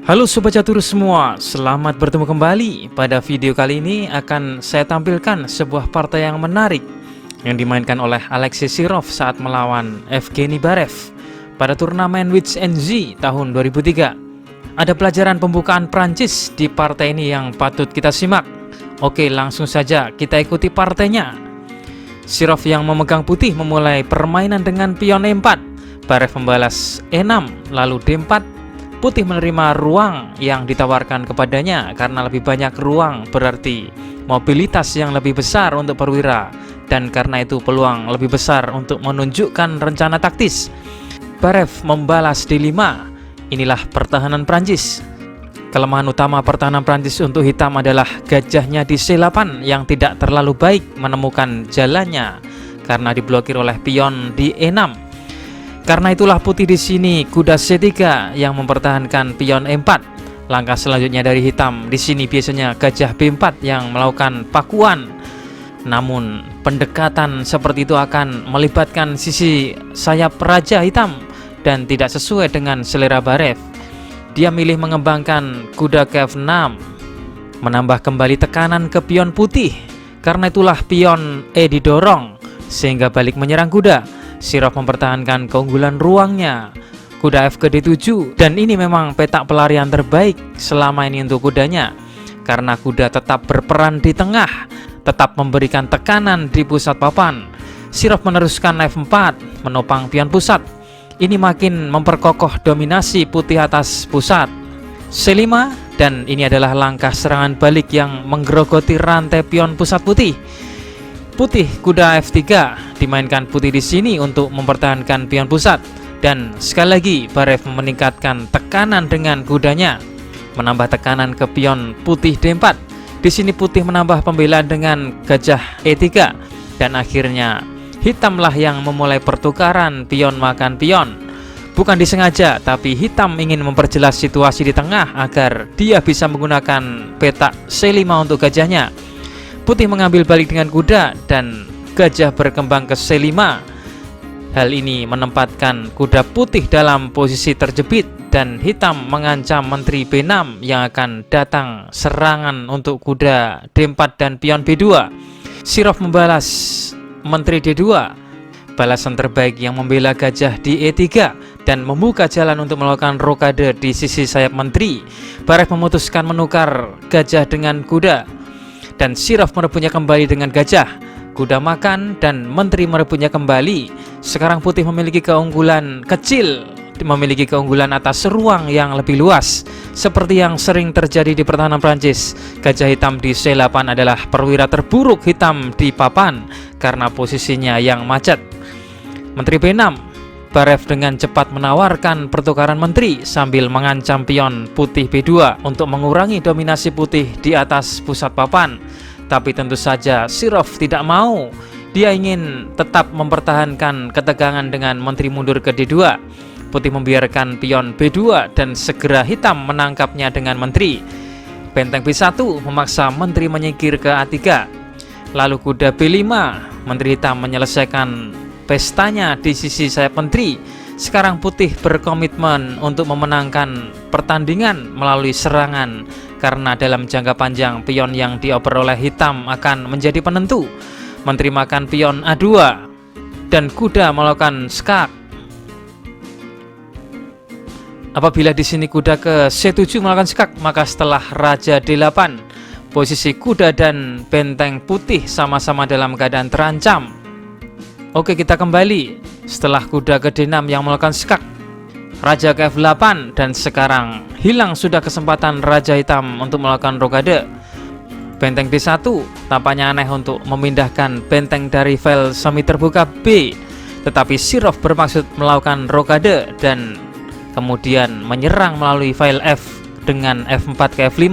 Halo Sobat Catur semua, selamat bertemu kembali. Pada video kali ini akan saya tampilkan sebuah partai yang menarik yang dimainkan oleh Alexei Sirov saat melawan Evgeny Barev pada turnamen Wits NZ tahun 2003. Ada pelajaran pembukaan Prancis di partai ini yang patut kita simak. Oke, langsung saja kita ikuti partainya. Sirov yang memegang putih memulai permainan dengan pion E4. Barev membalas E6 lalu D4. Putih menerima ruang yang ditawarkan kepadanya karena lebih banyak ruang berarti mobilitas yang lebih besar untuk perwira, dan karena itu peluang lebih besar untuk menunjukkan rencana taktis. Barev membalas D5. Inilah pertahanan Prancis. Kelemahan utama pertahanan Prancis untuk hitam adalah gajahnya di C8 yang tidak terlalu baik menemukan jalannya karena diblokir oleh pion di E6. Karena itulah putih di sini kuda C3 yang mempertahankan pion E4. Langkah selanjutnya dari hitam di sini biasanya gajah B4 yang melakukan pakuan. Namun pendekatan seperti itu akan melibatkan sisi sayap raja hitam dan tidak sesuai dengan selera Barev. Dia milih mengembangkan kuda ke F6, menambah kembali tekanan ke pion putih. Karena itulah pion E didorong sehingga balik menyerang kuda. Sirov mempertahankan keunggulan ruangnya. Kuda F ke D7, dan ini memang petak pelarian terbaik selama ini untuk kudanya karena kuda tetap berperan di tengah, tetap memberikan tekanan di pusat papan. Sirov meneruskan F4 menopang pion pusat. Ini makin memperkokoh dominasi putih atas pusat. C5, dan ini adalah langkah serangan balik yang menggerogoti rantai pion pusat putih. Putih kuda F3 dimainkan putih di sini untuk mempertahankan pion pusat, dan sekali lagi Barev meningkatkan tekanan dengan kudanya, menambah tekanan ke pion putih D4. Di sini putih menambah pembelaan dengan gajah E3, dan akhirnya hitamlah yang memulai pertukaran pion makan pion. Bukan disengaja, tapi hitam ingin memperjelas situasi di tengah agar dia bisa menggunakan petak C5 untuk gajahnya. Putih mengambil balik dengan kuda dan gajah berkembang ke C5. Hal ini menempatkan kuda putih dalam posisi terjepit dan hitam mengancam menteri B6 yang akan datang serangan untuk kuda D4 dan pion B2. Sirov membalas menteri D2, balasan terbaik yang membela gajah di E3 dan membuka jalan untuk melakukan rokade di sisi sayap menteri. Barev memutuskan menukar gajah dengan kuda, dan Sirov merebutnya kembali dengan gajah. Kuda makan dan menteri merebutnya kembali. Sekarang putih memiliki keunggulan kecil, memiliki keunggulan atas ruang yang lebih luas. Seperti yang sering terjadi di pertahanan Prancis, gajah hitam di C8 adalah perwira terburuk hitam di papan karena posisinya yang macet. Menteri B6. Barev dengan cepat menawarkan pertukaran menteri sambil mengancam pion putih B2 untuk mengurangi dominasi putih di atas pusat papan. Tapi tentu saja Sirov tidak mau. Dia ingin tetap mempertahankan ketegangan dengan menteri mundur ke D2. Putih membiarkan pion B2 dan segera hitam menangkapnya dengan menteri. Benteng B1 memaksa menteri menyingkir ke A3. Lalu kuda B5, menteri hitam menyelesaikan pestanya di sisi sayap menteri. Sekarang putih berkomitmen untuk memenangkan pertandingan melalui serangan karena dalam jangka panjang pion yang dioper oleh hitam akan menjadi penentu. Menteri makan pion A2 dan kuda melakukan skak. Apabila di sini kuda ke C7 melakukan skak, maka setelah raja D8, posisi kuda dan benteng putih sama-sama dalam keadaan terancam. Oke, kita kembali setelah kuda ke D6 yang melakukan skak, raja ke F8, dan sekarang hilang sudah kesempatan raja hitam untuk melakukan rokade. Benteng D1 tampaknya aneh untuk memindahkan benteng dari file semi terbuka B, tetapi Sirov bermaksud melakukan rokade dan kemudian menyerang melalui file F dengan F4 ke F5.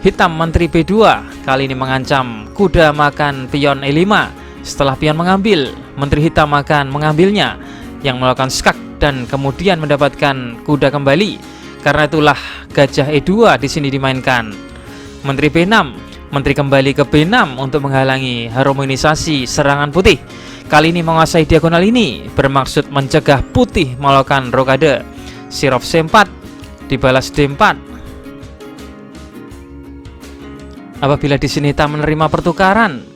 Hitam menteri B2 kali ini mengancam kuda makan pion E5. Setelah pion mengambil, menteri hitam akan mengambilnya yang melakukan skak dan kemudian mendapatkan kuda kembali. Karena itulah gajah E2 di sini dimainkan. Menteri B6, menteri kembali ke B6 untuk menghalangi harmonisasi serangan putih. Kali ini menguasai diagonal ini bermaksud mencegah putih melakukan rokade. Sirov C4, dibalas D4. Apabila di sini hitam menerima pertukaran,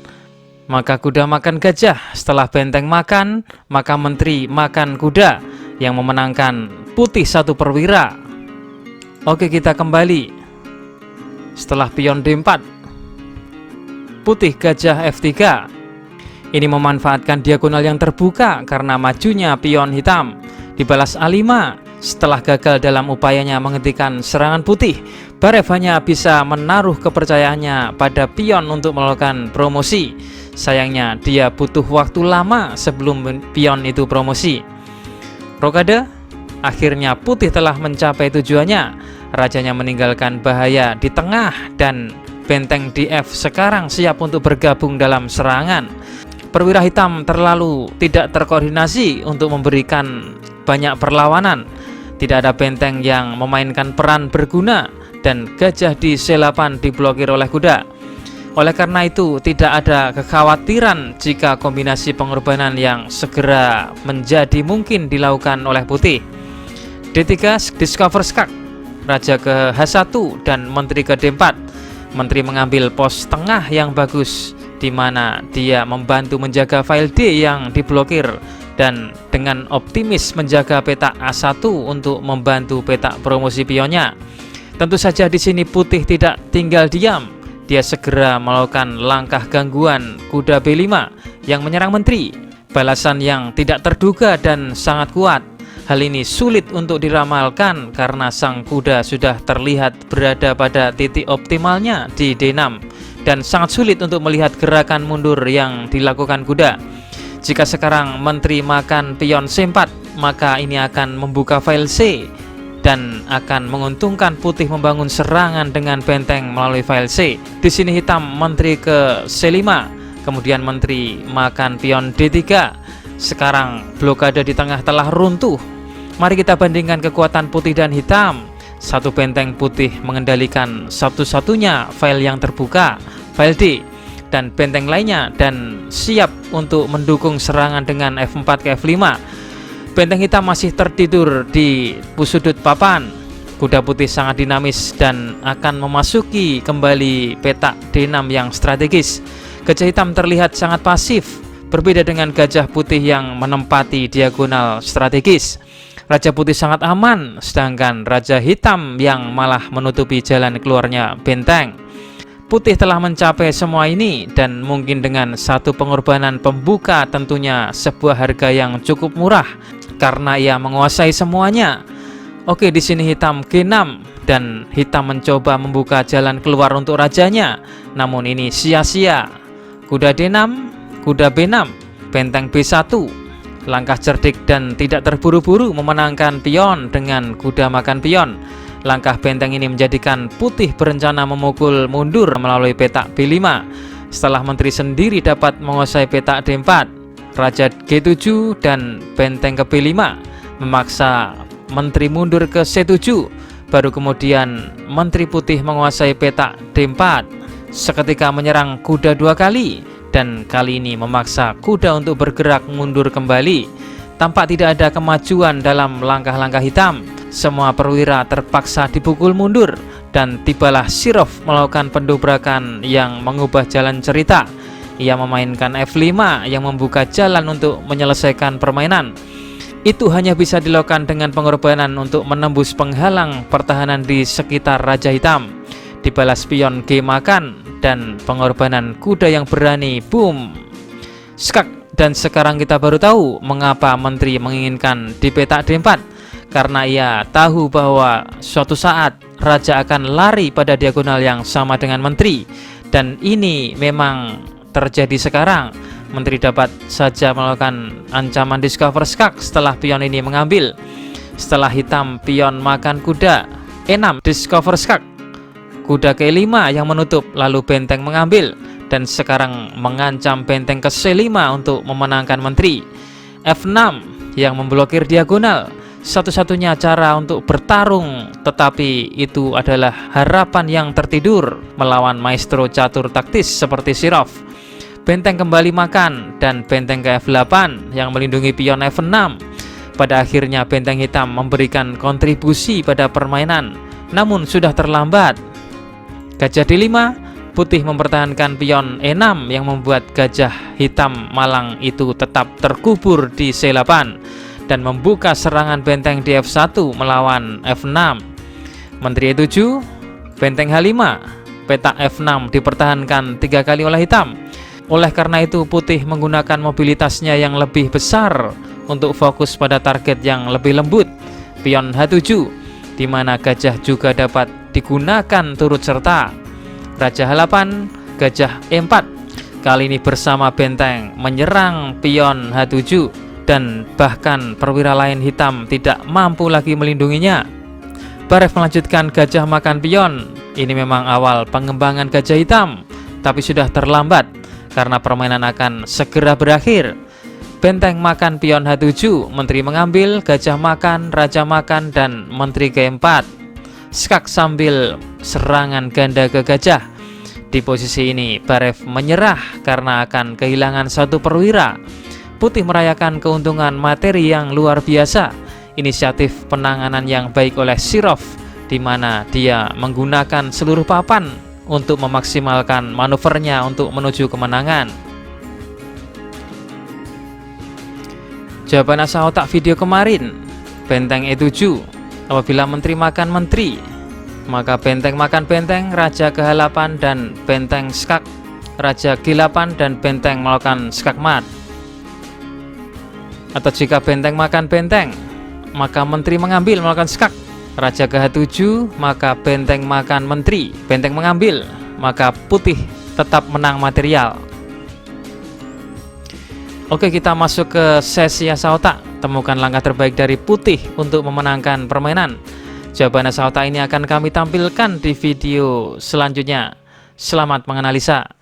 maka kuda makan gajah. Setelah benteng makan, maka menteri makan kuda, yang memenangkan putih 1 perwira. Oke, kita kembali. Setelah pion D4, putih gajah F3. Ini memanfaatkan diagonal yang terbuka karena majunya pion hitam. Dibalas A5. Setelah gagal dalam upayanya menghentikan serangan putih, Barev hanya bisa menaruh kepercayaannya pada pion untuk melakukan promosi. Sayangnya dia butuh waktu lama sebelum pion itu promosi. Rokade, akhirnya putih telah mencapai tujuannya. Rajanya meninggalkan bahaya di tengah dan benteng DF sekarang siap untuk bergabung dalam serangan. Perwira hitam terlalu tidak terkoordinasi untuk memberikan banyak perlawanan. Tidak ada benteng yang memainkan peran berguna dan gajah di C8 diblokir oleh kuda. Oleh karena itu, tidak ada kekhawatiran jika kombinasi pengorbanan yang segera menjadi mungkin dilakukan oleh putih. D3 discover skak, raja ke H1 dan menteri ke D4. Menteri mengambil pos tengah yang bagus, di mana dia membantu menjaga file D yang diblokir dan dengan optimis menjaga petak A1 untuk membantu petak promosi pionnya. Tentu saja di sini putih tidak tinggal diam. Dia segera melakukan langkah gangguan kuda B5 yang menyerang menteri. Balasan yang tidak terduga dan sangat kuat. Hal ini sulit untuk diramalkan karena sang kuda sudah terlihat berada pada titik optimalnya di D6 dan sangat sulit untuk melihat gerakan mundur yang dilakukan kuda. Jika sekarang menteri makan pion C4, maka ini akan membuka file C dan akan menguntungkan putih membangun serangan dengan benteng melalui file C. Di sini hitam menteri ke C5, kemudian menteri makan pion D3. Sekarang blokade di tengah telah runtuh. Mari kita bandingkan kekuatan putih dan hitam. Satu benteng putih mengendalikan satu-satunya file yang terbuka, file D, dan benteng lainnya dan siap untuk mendukung serangan dengan F4 ke F5. Benteng hitam masih tertidur di sudut papan. Kuda putih sangat dinamis dan akan memasuki kembali petak D6 yang strategis. Gajah hitam terlihat sangat pasif, berbeda dengan gajah putih yang menempati diagonal strategis. Raja putih sangat aman, sedangkan raja hitam yang malah menutupi jalan keluarnya benteng. Putih telah mencapai semua ini dan mungkin dengan satu pengorbanan pembuka, tentunya sebuah harga yang cukup murah karena ia menguasai semuanya. Oke, di sini hitam G6 dan hitam mencoba membuka jalan keluar untuk rajanya, namun ini sia-sia. Kuda D6, kuda B6, benteng B1. Langkah cerdik dan tidak terburu-buru memenangkan pion dengan kuda makan pion. Langkah benteng ini menjadikan putih berencana memukul mundur melalui petak B5. Setelah menteri sendiri dapat menguasai petak D4, raja G7 dan benteng ke B5 memaksa menteri mundur ke C7. Baru kemudian menteri putih menguasai petak D4. Seketika menyerang kuda 2 kali dan kali ini memaksa kuda untuk bergerak mundur kembali. Tampak tidak ada kemajuan dalam langkah-langkah hitam. Semua perwira terpaksa dipukul mundur dan tibalah Sirov melakukan pendobrakan yang mengubah jalan cerita. Ia memainkan F5 yang membuka jalan untuk menyelesaikan permainan. Itu hanya bisa dilakukan dengan pengorbanan untuk menembus penghalang pertahanan di sekitar raja hitam. Dibalas pion G makan dan pengorbanan kuda yang berani. Boom, skak. Dan sekarang kita baru tahu mengapa menteri menginginkan di petak D4, karena ia tahu bahwa suatu saat raja akan lari pada diagonal yang sama dengan menteri, dan ini memang terjadi sekarang. Menteri dapat saja melakukan ancaman discover skak setelah pion ini mengambil. Setelah hitam pion makan kuda E6 discover skak, kuda ke E5 yang menutup, lalu benteng mengambil dan sekarang mengancam benteng ke C5 untuk memenangkan menteri. F6 yang memblokir diagonal, satu-satunya cara untuk bertarung, tetapi itu adalah harapan yang tertidur melawan maestro catur taktis seperti Sirov. Benteng kembali makan dan benteng ke F8 yang melindungi pion F6. Pada akhirnya benteng hitam memberikan kontribusi pada permainan, namun sudah terlambat. Gajah D5, putih mempertahankan pion E6 yang membuat gajah hitam malang itu tetap terkubur di C8 dan membuka serangan benteng di F1 melawan F6. Menteri E7, benteng H5, petak F6 dipertahankan 3 kali oleh hitam. Oleh karena itu putih menggunakan mobilitasnya yang lebih besar untuk fokus pada target yang lebih lembut, pion H7, di mana gajah juga dapat digunakan turut serta. Raja H8, gajah E4, kali ini bersama benteng menyerang pion H7 dan bahkan perwira lain hitam tidak mampu lagi melindunginya. Baref melanjutkan gajah makan pion. Ini memang awal pengembangan gajah hitam, tapi sudah terlambat karena permainan akan segera berakhir. Benteng makan pion H7, menteri mengambil, gajah makan, raja makan, dan menteri ke-4. Skak sambil serangan ganda ke gajah. Di posisi ini Baref menyerah karena akan kehilangan satu perwira. Putih merayakan keuntungan materi yang luar biasa. Inisiatif penanganan yang baik oleh Shirov, di mana dia menggunakan seluruh papan untuk memaksimalkan manuvernya untuk menuju kemenangan. Jawaban asal otak video kemarin, benteng E7. Apabila menteri makan menteri, maka benteng makan benteng, raja ke H8 dan benteng skak, raja G8 dan benteng melakukan skakmat. Atau jika benteng makan benteng, maka menteri mengambil melakukan skak, raja ke H7, maka benteng makan menteri, benteng mengambil, maka putih tetap menang material. Oke, kita masuk ke sesi asa otak. Temukan langkah terbaik dari putih untuk memenangkan permainan. Jawaban asa otak ini akan kami tampilkan di video selanjutnya. Selamat menganalisa.